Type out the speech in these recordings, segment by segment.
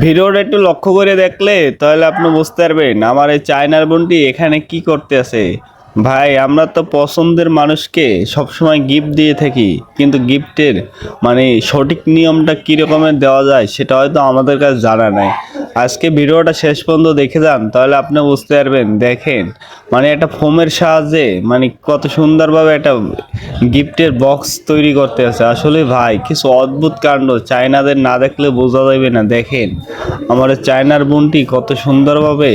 ভিডিওটা একটু লক্ষ্য করে দেখলে তাহলে আপনি বুঝতে পারবেন আমার এই চায়নার বোনটি এখানে কি করতে আছে। ভাই আমরা তো পছন্দের মানুষকে সবসময় গিফট দিয়ে থাকি, কিন্তু গিফটের সঠিক নিয়মটা কী রকমের দেওয়া যায় সেটা হয়তো আমাদের কাছে জানা নাই। আজকে ভিডিওটা শেষ পর্যন্ত দেখে যান তাহলে আপনি বুঝতে পারবেন। দেখেন একটা ফোমের সাহায্যে কত সুন্দরভাবে একটা গিফটের বক্স তৈরি করতে আছে। আসলে ভাই কিছু অদ্ভুত কাণ্ড, চায়নাদের না দেখলে বোঝা যাবে না। দেখেন আমার চায়নার বোনটি কত সুন্দরভাবে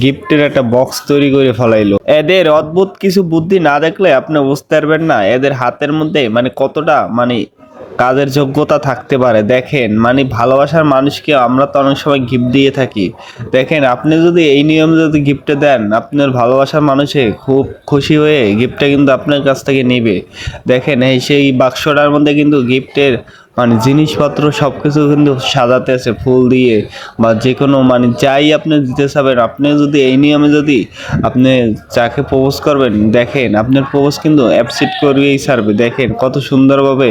গিফটের একটা বক্স তৈরি করে ফেলাইলো। এদের অদ্ভুত কিছু বুদ্ধি না দেখলে আপনি বুঝতে পারবেন না এদের হাতের মধ্যে কতটা কাজের যোগ্যতা থাকতে পারে। দেখেন ভালোবাসার মানুষকে আমরা তো অনেক সময় গিফট দিয়ে থাকি। দেখেন আপনি যদি এই নিয়ম যদি গিফটে দেন, আপনার ভালোবাসার মানুষে খুব খুশি হয়ে গিফটটা কিন্তু আপনার কাছ থেকে নেবে। দেখেন এই সেই বাক্সটার মধ্যে কিন্তু গিফটের জিনিসপত্র সব কিছু কিন্তু সাজাতে আছে ফুল দিয়ে, বা যে কোনো যাই আপনি দিতে চাবেন। আপনি যদি এই নিয়মে যদি আপনি যাকে প্রপোজ করবেন, দেখেন আপনার প্রপোজ কিন্তু অ্যাপসেপ্ট করবেই ছাড়বে। দেখেন কত সুন্দরভাবে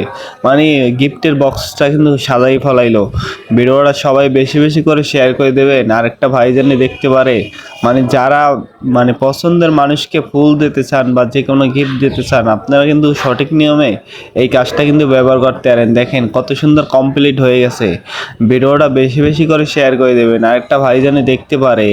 গিফটের বক্সটা কিন্তু সাজাই ফেলাইলো। ভিডিওটা সবাই বেশি বেশি করে শেয়ার করে দেবেন, আরেকটা ভাই জানি দেখতে পারে। যারা পছন্দের মানুষকে ফুল দিতে চান বা যে কোনো গিফট দিতে চান, আপনারা কিন্তু সঠিক নিয়মে এই কাজটা কিন্তু ব্যবহার করতে পারেন। দেখেন কত সুন্দর কমপ্লিট হয়ে গেছে। ভিডিওটা বেশি বেশি করে শেয়ার করে দেবেন, আরেকটা ভাই জানি দেখতে পারে।